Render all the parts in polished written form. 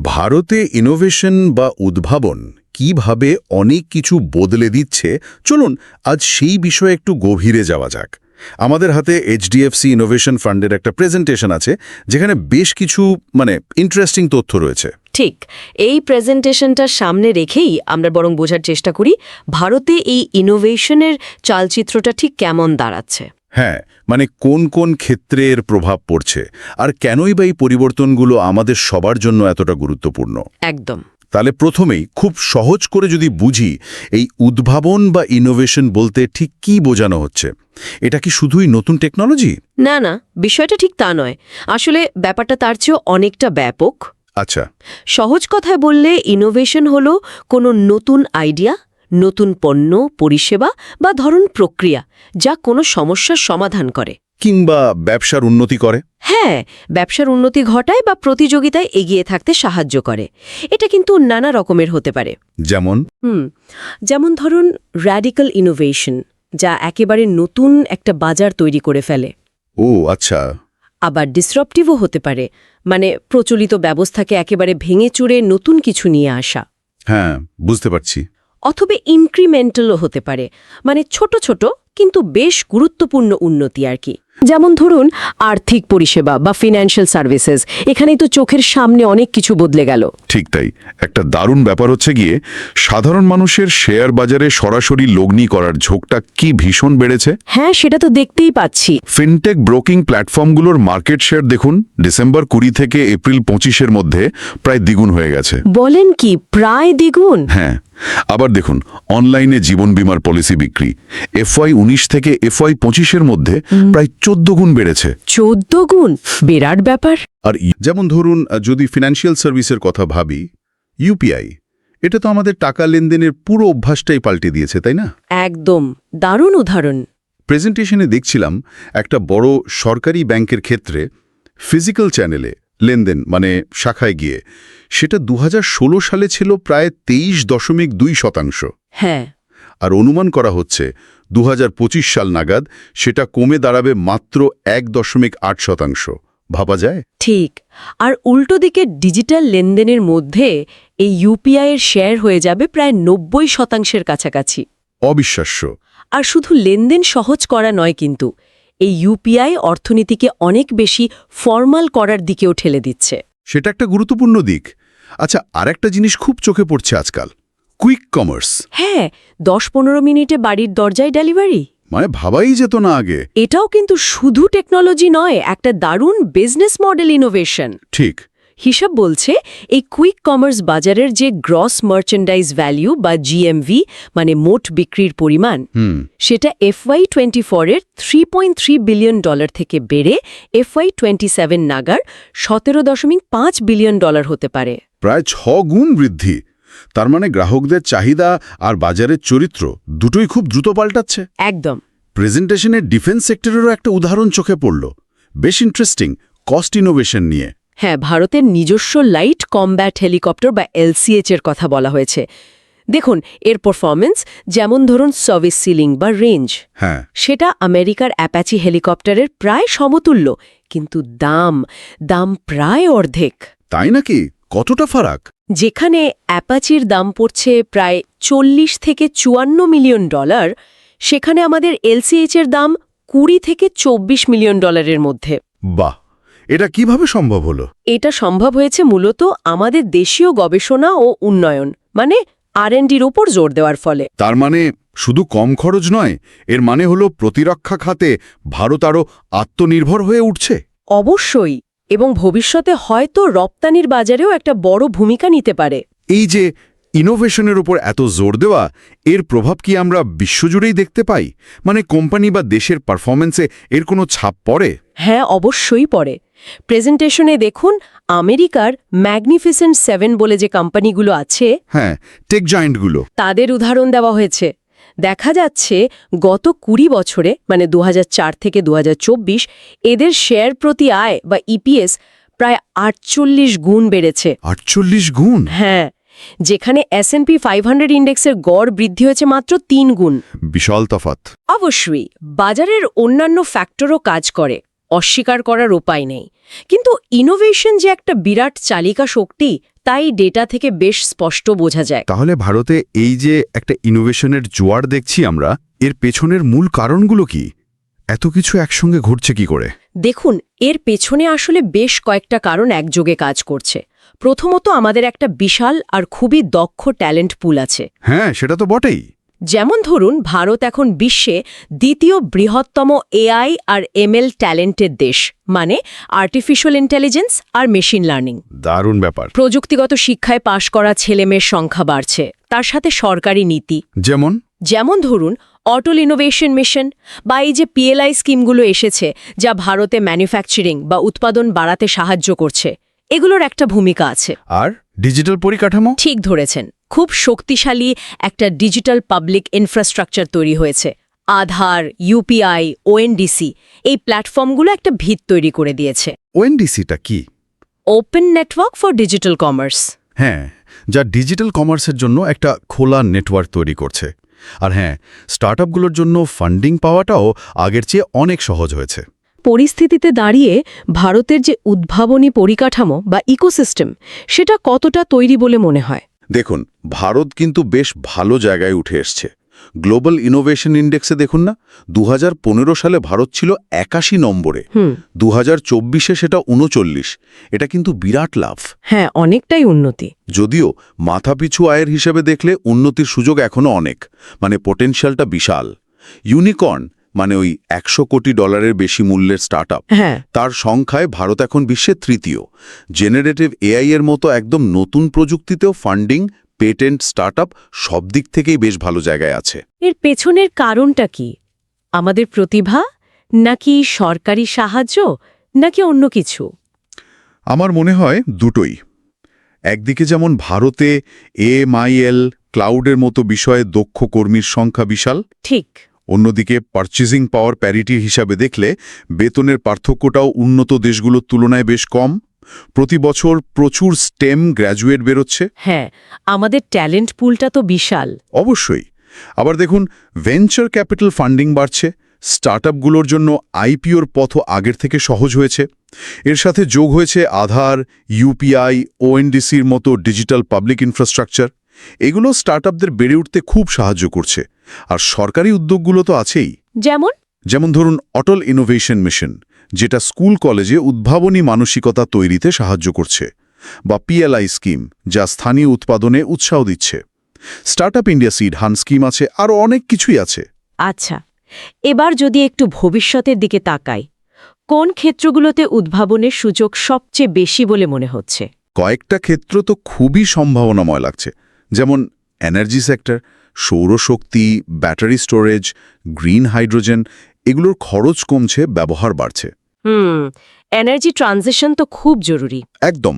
ভারতে ইনোভেশন বা উদ্ভাবন কিভাবে অনেক কিছু বদলে দিচ্ছে, চলুন আজ সেই বিষয়ে একটু গভীরে যাওয়া যাক। আমাদের হাতে এইচডিএফসি ইনোভেশন ফান্ডের একটা প্রেজেন্টেশন আছে, যেখানে বেশ কিছু ইন্টারেস্টিং তথ্য রয়েছে। ঠিক, এই প্রেজেন্টেশনটার সামনে রেখেই আমরা বরং বোঝার চেষ্টা করি ভারতে এই ইনোভেশনের চালচিত্রটা ঠিক কেমন দাঁড়াচ্ছে। হ্যাঁ, কোন কোন ক্ষেত্রে এর প্রভাব পড়ছে, আর কেনই বা এই পরিবর্তনগুলো আমাদের সবার জন্য এতটা গুরুত্বপূর্ণ। একদম। তাহলে প্রথমেই খুব সহজ করে যদি বুঝি, এই উদ্ভাবন বা ইনোভেশন বলতে ঠিক কি বোঝানো হচ্ছে? এটা কি শুধুই নতুন টেকনোলজি? না না, বিষয়টা ঠিক তা নয়। আসলে ব্যাপারটা তার চেয়েও অনেকটা ব্যাপক। আচ্ছা। সহজ কথায় বললে ইনোভেশন হলো কোনো নতুন আইডিয়া, নতুন পণ্য, পরিষেবা বা ধরুন প্রক্রিয়া, যা কোনো সমস্যার সমাধান করে কিংবা ব্যবসার উন্নতি করে। হ্যাঁ, ব্যবসার উন্নতি ঘটায় বা প্রতিযোগিতায় এগিয়ে থাকতে সাহায্য করে। এটা কিন্তু নানা রকমের হতে পারে। যেমন ধরুন র্যাডিক্যাল ইনোভেশন, যা একেবারে নতুন একটা বাজার তৈরি করে ফেলে। ও আচ্ছা। আবার ডিসরাপটিভও হতে পারে, প্রচলিত ব্যবস্থাকে একেবারে ভেঙে চুরে নতুন কিছু নিয়ে আসা। হ্যাঁ, বুঝতে পারছি। অথবা ইনক্রিমেন্টালও হতে পারে, ছোট ছোট কিন্তু বেশ গুরুত্বপূর্ণ উন্নতি আর কি। যেমন ধরুন আর্থিক পরিষেবা বা ফিন্যান্সিয়াল সার্ভিসেস, এখানেই তো চোখের সামনে অনেক কিছু বদলে গেল। ঠিক তাই। একটা দারুণ ব্যাপার হচ্ছে গিয়ে সাধারণ মানুষের শেয়ার বাজারে সরাসরি লগ্নি করার ঝোঁকটা কি ভীষণ বেড়েছে। হ্যাঁ, সেটা তো দেখতেই পাচ্ছি। ফিনটেক ব্রোকিং প্ল্যাটফর্মগুলোর মার্কেট শেয়ার দেখুন, ডিসেম্বর 20 থেকে এপ্রিল 25-এর মধ্যে প্রায় দ্বিগুণ হয়ে গেছে। বলেন কি, প্রায় দ্বিগুণ? হ্যাঁ, আবার দেখুন অনলাইনে জীবন বীমার পলিসি বিক্রি FY19 থেকে FY25-এর মধ্যে প্রায় 14 গুণ বেড়েছে। 14 গুণ? বিরাট ব্যাপার। আর যেমন ধরুন, যদি ফিনান্সিয়াল সার্ভিসের কথা ভাবি, ইউপিআই, এটা তো আমাদের টাকা লেনদেনের পুরো অভ্যাসটাই পাল্টে দিয়েছে, তাই না? একদম দারুণ উদাহরণ। প্রেজেন্টেশনে দেখছিলাম একটা বড় সরকারি ব্যাংকের ক্ষেত্রে ফিজিক্যাল চ্যানেলে লেনদেন, শাখায় গিয়ে, সেটা 2016 সালে ছিল প্রায় 23.2%। হ্যাঁ। আর অনুমান করা হচ্ছে 2025 সাল নাগাদ সেটা কমে দাঁড়াবে মাত্র 1.8%। ভাবা যায়? ঠিক। আর উল্টো দিকে ডিজিটাল লেনদেনের মধ্যে এই ইউপিআইয়ের শেয়ার হয়ে যাবে প্রায় 90% কাছাকাছি। অবিশ্বাস্য। আর শুধু লেনদেন সহজ করা নয়, কিন্তু এই ইউপিআই অর্থনীতিকে অনেক বেশি ফর্মাল করার দিকেও ঠেলে দিচ্ছে। সেটা একটা গুরুত্বপূর্ণ দিক। আচ্ছা, আরেকটা জিনিস খুব চোখে পড়ছে আজকাল, কুইক কমার্স। হ্যাঁ, 10-15 মিনিটে বাড়ির দরজায় ডেলিভারি। ভাবাই যেত না আগে। এটাও কিন্তু শুধু টেকনোলজি নয়, একটা দারুণ বিজনেস মডেল ইনোভেশন। ঠিক। হিসাব বলছে এই কুইক কমার্স বাজারের যে গ্রস মার্চেন্ডাইজ ভ্যালু বা জিএমভি, মোট বিক্রির পরিমাণ, সেটা FY24-এর $3.3 বিলিয়ন থেকে বেড়ে FY27 নাগার $17.5 বিলিয়ন হতে পারে। প্রায় 6 গুণ বৃদ্ধি। তার গ্রাহকদের চাহিদা আর বাজারের চরিত্র দুটোই খুব দ্রুত পাল্টাচ্ছে। একদম। প্রেজেন্টেশনে ডিফেন্স সেক্টরেরও একটা উদাহরণ চোখে পড়ল, বেশ ইন্টারেস্টিং, কস্ট ইনোভেশন নিয়ে। হ্যাঁ, ভারতের নিজস্ব লাইট কমব্যাট হেলিকপ্টার বা LCH এর কথা বলা হয়েছে। দেখুন এর পারফরমেন্স, যেমন ধরুন সার্ভিস সিলিং বা রেঞ্জ, হ্যাঁ, সেটা আমেরিকার অ্যাপাচি হেলিকপ্টারের প্রায় সমতুল্য, কিন্তু দাম প্রায় অর্ধেক। তাই নাকি? কতটা ফারাক? যেখানে অ্যাপাচির দাম পড়ছে প্রায় $40 থেকে $54 মিলিয়ন, সেখানে আমাদের LCH এর দাম $20 থেকে $24 মিলিয়ন মধ্যে। বাহ, এটা কিভাবে সম্ভব হলো? এটা সম্ভব হয়েছে মূলত আমাদের দেশীয় গবেষণা ও উন্নয়ন, R&Dর ওপর জোর দেওয়ার ফলে। তার শুধু কম খরচ নয়, এর হলো প্রতিরক্ষা খাতে ভারত আরও আত্মনির্ভর হয়ে উঠছে। অবশ্যই, এবং ভবিষ্যতে হয়তো রপ্তানির বাজারেও একটা বড় ভূমিকা নিতে পারে। এই যে ইনোভেশনের উপর এত জোর দেওয়া, এর প্রভাব কি আমরা বিশ্বজুড়েই দেখতে পাই? কোম্পানি বা দেশের পারফরমেন্সে এর কোনো ছাপ পড়ে? হ্যাঁ, অবশ্যই পড়ে। প্রেজেন্টেশনে দেখুন আমেরিকার ম্যাগনিফিসেন্ট 7 বলে যে কোম্পানিগুলো আছে, হ্যাঁ, টেক জায়ান্টগুলো, তাদের উদাহরণ দেওয়া হয়েছে। দেখা যাচ্ছে গত 20 বছরে 2004 থেকে 2024 এদের শেয়ার প্রতি আয় বা ইপিএস প্রায় 48 গুণ বেড়েছে। 48 গুণ? হ্যাঁ, যেখানে S&P 500 ইন্ডেক্সের গড় বৃদ্ধি হয়েছে মাত্র 3 গুণ। বিশাল তফাৎ। অবশ্যই বাজারের অন্যান্য ফ্যাক্টরও কাজ করে, অস্বীকার করার উপায় নেই, কিন্তু ইনোভেশন যে একটা বিরাট চালিকা শক্তি তাই ডেটা থেকে বেশ স্পষ্ট বোঝা যায়। তাহলে ভারতে এই যে একটা ইনোভেশনের জোয়ার দেখছি আমরা, এর পেছনের মূল কারণগুলো কি? এত কিছু একসঙ্গে ঘটছে কি করে? দেখুন, এর পেছনে আসলে বেশ কয়েকটা কারণ একযোগে কাজ করছে। প্রথমত, আমাদের একটা বিশাল আর খুবই দক্ষ ট্যালেন্ট পুল আছে। হ্যাঁ, সেটা তো বটেই। যেমন ধরুন, ভারত এখন বিশ্বে দ্বিতীয় বৃহত্তম এআই আর এমএল ট্যালেন্টের দেশ, মানে আর্টিফিশিয়াল ইন্টেলিজেন্স আর মেশিন লার্নিং। দারুণ ব্যাপার। প্রযুক্তিগত শিক্ষায় পাশ করা ছেলেমেয়ের সংখ্যা বাড়ছে, তার সাথে সরকারি নীতি, যেমন ধরুন অটল ইনোভেশন মিশন বা এই যে পিএলআই স্কিমগুলো এসেছে, যা ভারতে ম্যানুফ্যাকচারিং বা উৎপাদন বাড়াতে সাহায্য করছে, এগুলোর একটা ভূমিকা আছে। আর ডিজিটাল পরিকাঠামো? ঠিক ধরেছেন, খুব শক্তিশালী একটা ডিজিটাল পাবলিক ইনফ্রাস্ট্রাকচার তৈরি হয়েছে। আধার, ইউপিআই, ওএনডিসি, এই প্ল্যাটফর্মগুলো একটা ভিত তৈরি করে দিয়েছে। ওএনডিসিটা কি? Open network for digital commerce. হ্যাঁ, যা ডিজিটাল কমার্সের জন্য একটা খোলা নেটওয়ার্ক তৈরি করছে। আর হ্যাঁ, স্টার্টআপগুলোর জন্য ফান্ডিং পাওয়াটাও আগের চেয়ে অনেক সহজ হয়েছে। পরিস্থিতিতে দাঁড়িয়ে ভারতের যে উদ্ভাবনী পরিকাঠামো বা ইকোসিস্টেম, সেটা কতটা তৈরি বলে মনে হয়? দেখুন, ভারত কিন্তু বেশ ভালো জায়গায় উঠে এসছে। গ্লোবাল ইনোভেশন ইন্ডেক্সে দেখুন না, 2015 সালে ভারত ছিল 81 নম্বরে, 2024-এ সেটা 39। এটা কিন্তু বিরাট লাভ। হ্যাঁ, অনেকটাই উন্নতি। যদিও মাথাপিছু আয়ের হিসেবে দেখলে উন্নতির সুযোগ এখনও অনেক, মানে পোটেনশিয়ালটা বিশাল। ইউনিকর্ন মানে ওই $100 কোটি বেশি মূল্যের স্টার্টআপ, হ্যাঁ, তার সংখ্যায় ভারত এখন বিশ্বের তৃতীয়। জেনারেটিভ এআই এর মতো একদম নতুন প্রযুক্তিতেও ফান্ডিং, পেটেন্ট, স্টার্টআপ সব দিক থেকেই বেশ ভালো জায়গায় আছে। এর পেছনের কারণটা কি? আমাদের প্রতিভা, নাকি সরকারি সাহায্য, নাকি অন্য কিছু? আমার মনে হয় দুটোই। একদিকে যেমন ভারতে এএমআইএল, ক্লাউডের মতো বিষয়ে দক্ষ কর্মীর সংখ্যা বিশাল, ঠিক। অন্যদিকে পারচেজিং পাওয়ার প্যারিটির হিসাবে দেখলে বেতনের পার্থক্যটাও উন্নত দেশগুলোর তুলনায় বেশ কম। প্রতি বছর প্রচুর স্টেম গ্র্যাজুয়েট বেরোচ্ছে। হ্যাঁ, আমাদের ট্যালেন্ট পুলটা তো বিশাল। অবশ্যই। আবার দেখুন, ভেঞ্চার ক্যাপিটাল ফান্ডিং বাড়ছে, স্টার্টআপগুলোর জন্য আইপিওর পথ আগের থেকে সহজ হয়েছে। এর সাথে যোগ হয়েছে আধার, ইউপিআই, ওএনডিসির মতো ডিজিটাল পাবলিক ইনফ্রাস্ট্রাকচার। এগুলো স্টার্টআপদের বেড়ে উঠতে খুব সাহায্য করছে। আর সরকারি উদ্যোগগুলো তো আছেই। যেমন ধরুন অটল ইনোভেশন মিশন, যেটা স্কুল কলেজে উদ্ভাবনী মানসিকতা তৈরিতে সাহায্য করছে, বা পিএলআই স্কিম, যা স্থানীয় উৎপাদনে উৎসাহ দিচ্ছে। স্টার্টআপ ইন্ডিয়া সিড হান স্কিম আছে, আরও অনেক কিছুই আছে। আচ্ছা, এবার যদি একটু ভবিষ্যতের দিকে তাকাই, কোন ক্ষেত্রগুলোতে উদ্ভাবনের সুযোগ সবচেয়ে বেশি বলে মনে হচ্ছে? কয়েকটা ক্ষেত্র তো খুবই সম্ভাবনাময় লাগছে, যেমন এনার্জি সেক্টর, সৌরশক্তি, ব্যাটারি স্টোরেজ, গ্রিন হাইড্রোজেন। এগুলোর খরচ কমছে, ব্যবহার বাড়ছে। এনার্জি ট্রানজিশন তো খুব জরুরি। একদম।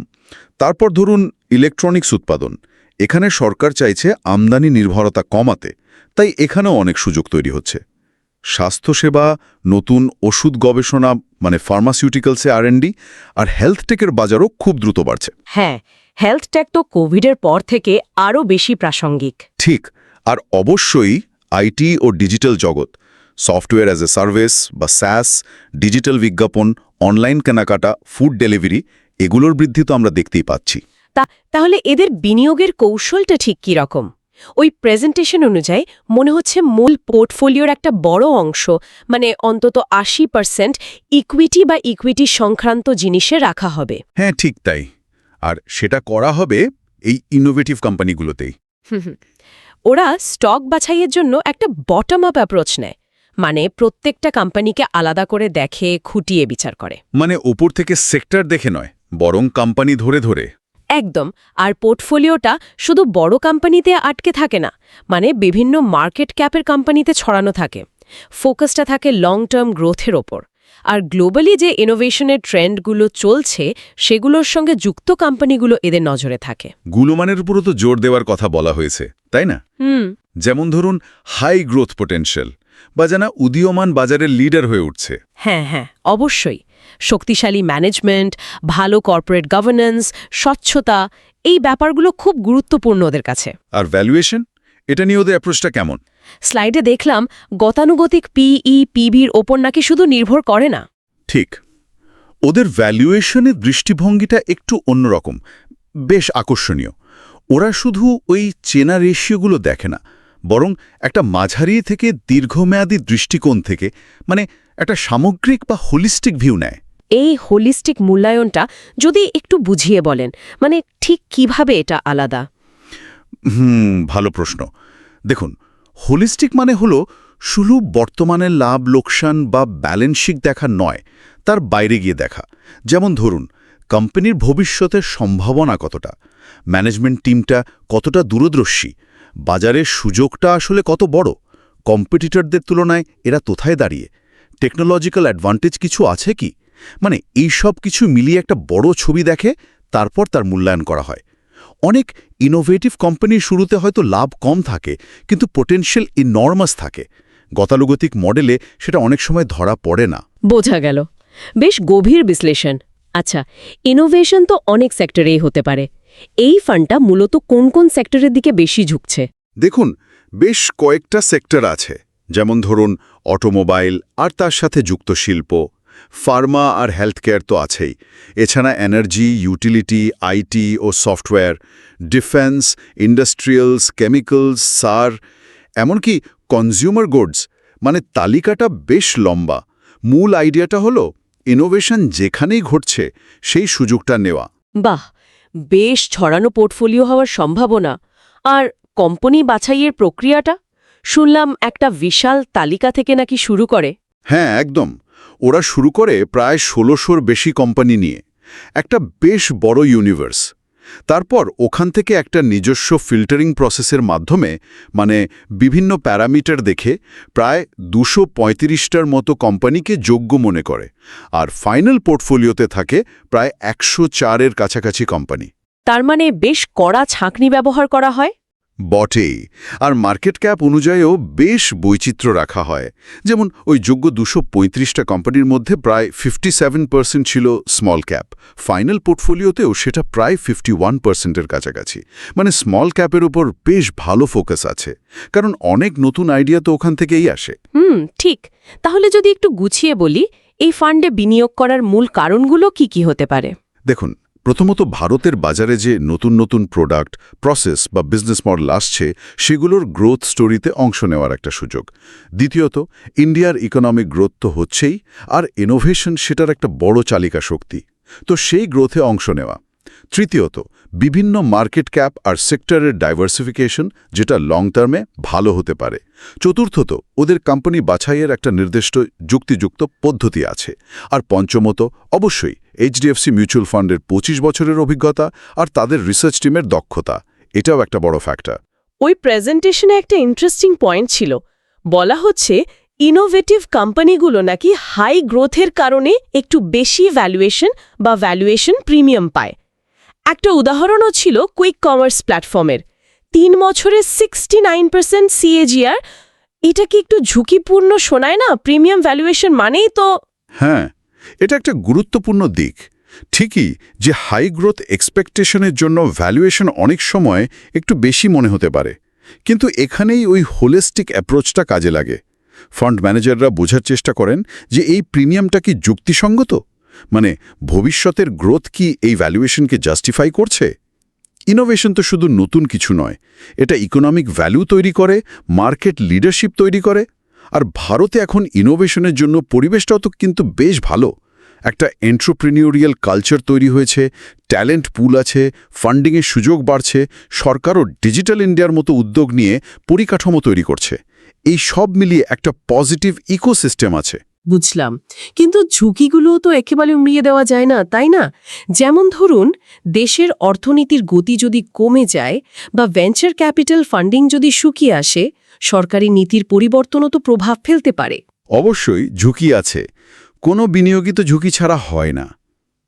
তারপর ধরুন ইলেকট্রনিক্স উৎপাদন, এখানে সরকার চাইছে আমদানি নির্ভরতা কমাতে, তাই এখানেও অনেক সুযোগ তৈরি হচ্ছে। স্বাস্থ্যসেবা, নতুন ওষুধ গবেষণা মানে ফার্মাসিউটিক্যালসে আর&ডি, আর হেলথ টেকের বাজারও খুব দ্রুত বাড়ছে। হ্যাঁ, হেলথ টেক তো কোভিডের পর থেকে আরও বেশি প্রাসঙ্গিক। ঠিক। আর অবশ্যই আইটি ও ডিজিটাল জগৎ, সফটওয়্যার অ্যাজ এ সার্ভিস বা স্যাস, ডিজিটাল বিজ্ঞাপন, অনলাইন কেনাকাটা, ফুড ডেলিভারি, এগুলোর বৃদ্ধি তো আমরা দেখতেই পাচ্ছি। তাহলে এদের বিনিয়োগের কৌশলটা ঠিক কী রকম? ওই প্রেজেন্টেশন অনুযায়ী মনে হচ্ছে মূল পোর্টফোলিওর একটা বড় অংশ, মানে অন্তত 80% ইকুইটি বা ইকুইটি সংক্রান্ত জিনিসে রাখা হবে। হ্যাঁ, ঠিক তাই। আর সেটা করা হবে এই ইনোভেটিভ কোম্পানিগুলোতেই। ওরা স্টক বাছাইয়ের জন্য একটা বটম আপ অ্যাপ্রোচ নেয়, মানে প্রত্যেকটা কোম্পানিকে আলাদা করে দেখে, খুঁটিয়ে বিচার করে। মানে ওপর থেকে সেক্টর দেখে নয়, বরং কোম্পানি ধরে ধরে। একদম। আর পোর্টফোলিওটা শুধু বড় কোম্পানিতে আটকে থাকে না, মানে বিভিন্ন মার্কেট ক্যাপের কোম্পানিতে ছড়ানো থাকে। ফোকাসটা থাকে লং টার্ম গ্রোথের ওপর। আর গ্লোবালি যে ইনোভেশনের ট্রেন্ডগুলো চলছে, সেগুলোর সঙ্গে যুক্ত কোম্পানিগুলো এদের নজরে থাকে। গুণমানের উপরও তো জোর দেওয়ার কথা বলা হয়েছে, তাই না? যেমন ধরুন হাই গ্রোথ পোটেনশিয়াল, বা যেন উদীয়মান বাজারের লিডার হয়ে উঠছে। হ্যাঁ, অবশ্যই। শক্তিশালী ম্যানেজমেন্ট, ভালো কর্পোরেট গভর্নেন্স, স্বচ্ছতা, এই ব্যাপারগুলো খুব গুরুত্বপূর্ণ ওদের কাছে। আর ভ্যালুয়েশন, এটা নিয়ে ওদের অ্যাপ্রোচটা কেমন? স্লাইডে দেখলাম গতানুগতিক পিই, পিবির ওপর নাকি শুধু নির্ভর করে না। ঠিক। ওদের ভ্যালুয়েশনের দৃষ্টিভঙ্গিটা একটু অন্যরকম। বেশ আকর্ষণীয়। ওরা শুধু ওই চেনা রেশিওগুলো দেখে না, বরং একটা মাঝারি থেকে দীর্ঘমেয়াদী দৃষ্টিকোণ থেকে, মানে একটা সামগ্রিক বা হোলিস্টিক ভিউ নেয়। এই হোলিস্টিক মূল্যায়নটা যদি একটু বুঝিয়ে বলেন, মানে ঠিক কিভাবে এটা আলাদা? ভালো প্রশ্ন। দেখুন, হোলিস্টিক মানে হলো শুধু বর্তমানের লাভ লোকসান বা ব্যালেন্স শিট দেখা নয়, তার বাইরে গিয়ে দেখা। যেমন ধরুন, কোম্পানির ভবিষ্যতের সম্ভাবনা কতটা, ম্যানেজমেন্ট টিমটা কতটা দূরদর্শী, বাজারের সুযোগটা আসলে কত বড়, কম্পিটিটরদের তুলনায় এরা কোথায় দাঁড়িয়ে, টেকনোলজিক্যাল অ্যাডভান্টেজ কিছু আছে কি, মানে এই সব কিছু মিলিয়ে একটা বড় ছবি দেখে, তারপর তার মূল্যায়ন করা হয়। অনেক ইনোভেটিভ কোম্পানির শুরুতে হয়তো লাভ কম থাকে, কিন্তু পোটেনশিয়াল ইনর্মাস থাকে। গতানুগতিক মডেলে সেটা অনেক সময় ধরা পড়ে না। বোঝা গেল। বেশ গভীর বিশ্লেষণ। আচ্ছা, ইনোভেশন তো অনেক সেক্টরেই হতে পারে। এই ফান্ডটা মূলত কোন কোন সেক্টরের দিকে বেশি ঝুঁকছে? দেখুন, বেশ কয়েকটা সেক্টর আছে, যেমন ধরুন অটোমোবাইল আর তার সাথে যুক্ত শিল্প, ফার্মা আর হেলথ কেয়ার তো আছেই, এছাড়া এনার্জি, ইউটিলিটি, আইটি ও সফটওয়্যার, ডিফেন্স, ইন্ডাস্ট্রিয়ালস, কেমিক্যালস, সার, এমনকি কনজিউমার গুডস। মানে তালিকাটা বেশ লম্বা। মূল আইডিয়াটা হলো ইনোভেশন যেখানেই ঘটছে সেই সুযোগটা নেওয়া। বাহ, বেশ ছড়ানো পোর্টফোলিও হওয়ার সম্ভাবনা। আর কোম্পানি বাছাইয়ের প্রক্রিয়াটা? শুনলাম একটা বিশাল তালিকা থেকে নাকি শুরু করে। হ্যাঁ, একদম। ওরা শুরু করে প্রায় ১৬০০র বেশি কোম্পানি নিয়ে, একটা বেশ বড় ইউনিভার্স। তারপর ওখান থেকে একটা নিজস্ব ফিল্টারিং প্রসেসের মাধ্যমে, মানে বিভিন্ন প্যারামিটার দেখে, প্রায় ২৩৫টার মতো কোম্পানিকে যোগ্য মনে করে। আর ফাইনাল পোর্টফোলিওতে থাকে প্রায় ১০৪-এর কাছাকাছি কোম্পানি। তার মানে বেশ কড়া ছাঁকনি ব্যবহার করা হয়। বটেই। আর মার্কেট ক্যাপ অনুযায়ীও বেশ বৈচিত্র্য রাখা হয়। যেমন ওই যোগ্য ২৩৫টা কোম্পানির মধ্যে প্রায় 57% ছিল স্মল ক্যাপ। ফাইনাল পোর্টফোলিওতেও সেটা প্রায় 51%-এর কাছাকাছি। মানে স্মল ক্যাপের উপর বেশ ভালো ফোকাস আছে, কারণ অনেক নতুন আইডিয়া তো ওখান থেকেই আসে। ঠিক। তাহলে যদি একটু গুছিয়ে বলি, এই ফান্ডে বিনিয়োগ করার মূল কারণগুলো কি কি হতে পারে? দেখুন, প্রথমত ভারতের বাজারে যে নতুন নতুন প্রোডাক্ট, প্রসেস বা বিজনেস মডেল আসছে, সেগুলোর গ্রোথ স্টোরিতে অংশ নেওয়ার একটা সুযোগ। দ্বিতীয়ত, ইন্ডিয়ার ইকোনমিক গ্রোথ তো হচ্ছেই, আর ইনোভেশন সেটার একটা বড় চালিকা শক্তি, তো সেই গ্রোথে অংশ নেওয়া। তৃতীয়ত, বিভিন্ন মার্কেট ক্যাপ আর সেক্টরের ডাইভার্সিফিকেশন, যেটা লং টার্মে ভালো হতে পারে। চতুর্থত, ওদের কোম্পানি বাছাইয়ের একটা নির্দিষ্ট যুক্তিযুক্ত পদ্ধতি আছে। আর পঞ্চমত, অবশ্যই এইচডিএফসি মিউচুয়াল ফান্ডের ২৫ বছরের অভিজ্ঞতা আর তাদের রিসার্চ টিমের দক্ষতা, এটাও একটা বড় ফ্যাক্টর। ওই প্রেজেন্টেশনে একটা ইন্টারেস্টিং পয়েন্ট ছিল। বলা হচ্ছে ইনোভেটিভ কোম্পানিগুলো নাকি হাই গ্রোথের কারণে একটু বেশি ভ্যালুয়েশন প্রিমিয়াম পায়। একটা উদাহরণও ছিল কুইক কমার্স প্ল্যাটফর্মের ৩ বছরে 69% CAGR। এটা কি একটু ঝুঁকিপূর্ণ শোনায় না? প্রিমিয়াম ভ্যালুয়েশন মানেই তো। হ্যাঁ, এটা একটা গুরুত্বপূর্ণ দিক। ঠিকই যে হাই গ্রোথ এক্সপেকটেশনের জন্য ভ্যালুয়েশন অনেক সময় একটু বেশি মনে হতে পারে, কিন্তু এখানেই ওই হোলিস্টিক অ্যাপ্রোচটা কাজে লাগে। ফান্ড ম্যানেজাররা বোঝার চেষ্টা করেন যে এই প্রিমিয়ামটা কি যুক্তিসঙ্গত, মানে ভবিষ্যতের গ্রোথ কি এই ভ্যালুয়েশনকে জাস্টিফাই করছে। ইনোভেশন তো শুধু নতুন কিছু নয়, এটা ইকোনমিক ভ্যালু তৈরি করে, মার্কেট লিডারশিপ তৈরি করে। আর ভারতে এখন ইনোভেশনের জন্য পরিবেশটাও তো কিন্তু বেশ ভালো। একটা এন্ট্রোপ্রেনিউরিয়াল কালচার তৈরি হয়েছে, ট্যালেন্ট পুল আছে, ফান্ডিংয়ের সুযোগ বাড়ছে, সরকারও ডিজিটাল ইন্ডিয়ার মতো উদ্যোগ নিয়ে পরিকাঠামো তৈরি করছে। এই সব মিলিয়ে একটা পজিটিভ ইকোসিস্টেম আছে। বুঝলাম, কিন্তু ঝুঁকিগুলোও তো একেবারে উড়িয়ে দেওয়া যায় না, তাই না? যেমন ধরুন, দেশের অর্থনীতির গতি যদি কমে যায় বা ভেঞ্চার ক্যাপিটাল ফান্ডিং যদি শুকিয়ে আসে, সরকারি নীতির পরিবর্তনও তো প্রভাব ফেলতে পারে। অবশ্যই ঝুঁকি আছে, কোনো বিনিয়োগই তো ঝুঁকি ছাড়া হয় না।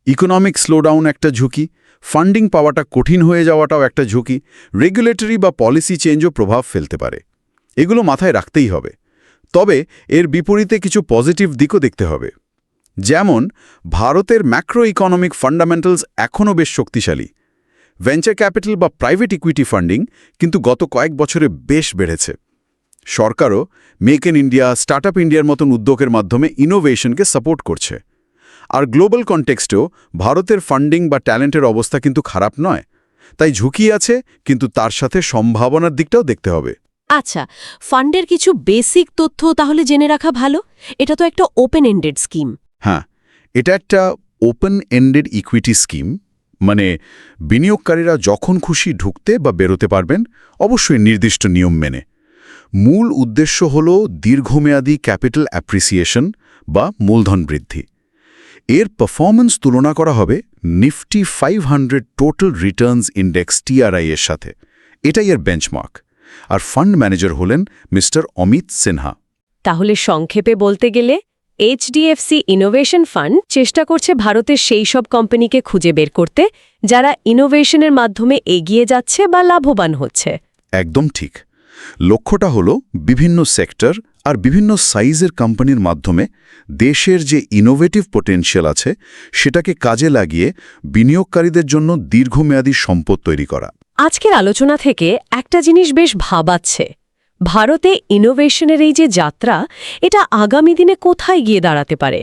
ইকোনমিক স্লোডাউন একটা ঝুঁকি, ফান্ডিং পাওয়াটা কঠিন হয়ে যাওয়াটাও একটা ঝুঁকি, রেগুলেটরি বা পলিসি চেঞ্জও প্রভাব ফেলতে পারে। এগুলো মাথায় রাখতেই হবে। তবে এর বিপরীতে কিছু পজিটিভ দিকও দেখতে হবে। যেমন ভারতের ম্যাক্রো ইকোনমিক ফান্ডামেন্টালস এখনও বেশ শক্তিশালী। ভেঞ্চার ক্যাপিটাল বা প্রাইভেট ইকুইটি ফান্ডিং কিন্তু গত কয়েক বছরে বেশ বেড়েছে। সরকারও মেক ইন ইন্ডিয়া, স্টার্টআপ ইন্ডিয়ার মতন উদ্যোগের মাধ্যমে ইনোভেশনকে সাপোর্ট করছে। আর গ্লোবাল কনটেক্সটেও ভারতের ফান্ডিং বা ট্যালেন্টের অবস্থা কিন্তু খারাপ নয়। তাই ঝুঁকি আছে, কিন্তু তার সাথে সম্ভাবনার দিকটাও দেখতে হবে। আচ্ছা, ফান্ডের কিছু বেসিক তথ্য তাহলে জেনে রাখা ভালো। এটা তো একটা ওপেন এন্ডেড স্কিম। হ্যাঁ, এটা একটা ওপেন এন্ডেড ইকুইটি স্কিম, মানে বিনিয়োগকারীরা যখন খুশি ঢুকতে বা বেরোতে পারবেন, অবশ্যই নির্দিষ্ট নিয়ম মেনে। মূল উদ্দেশ্য হল দীর্ঘমেয়াদী ক্যাপিটাল অ্যাপ্রিসিয়েশন বা মূলধন বৃদ্ধি। এর পারফরম্যান্স তুলনা করা হবে Nifty 500 total Returns index TRI এর সাথে। এটাই এর বেঞ্চমার্ক। আর ফান্ড ম্যানেজার হলেন মিস্টার অমিত সিনহা। তাহলে সংক্ষেপে বলতে গেলে HDFC ইনোভেশন ফান্ড চেষ্টা করছে ভারতের সেই সব কোম্পানিকে খুঁজে বের করতে যারা ইনোভেশনের মাধ্যমে এগিয়ে যাচ্ছে বা লাভবান হচ্ছে। একদম ঠিক। লক্ষ্যটা হলো বিভিন্ন সেক্টর আর বিভিন্ন সাইজের কোম্পানির মাধ্যমে দেশের যে ইনোভেটিভ পটেনশিয়াল আছে সেটাকে কাজে লাগিয়ে বিনিয়োগকারীদের জন্য দীর্ঘমেয়াদী সম্পদ তৈরি করা। আজকের আলোচনা থেকে একটা জিনিস বেশ ভাবাচ্ছে। ভারতে ইনোভেশনের এই যে যাত্রা, এটা আগামী দিনে কোথায় গিয়ে দাঁড়াতে পারে?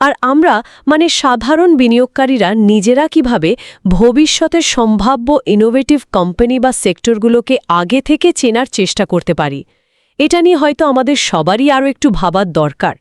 আর আমরা মানে সাধারণ বিনিয়োগকারীরা নিজেরা কিভাবে ভবিষ্যতের সম্ভাব্য ইনোভেটিভ কোম্পানি বা সেক্টরগুলোকে আগে থেকে চেনার চেষ্টা করতে পারি? এটা নিয়ে হয়তো আমাদের সবারই আরও একটু ভাবার দরকার।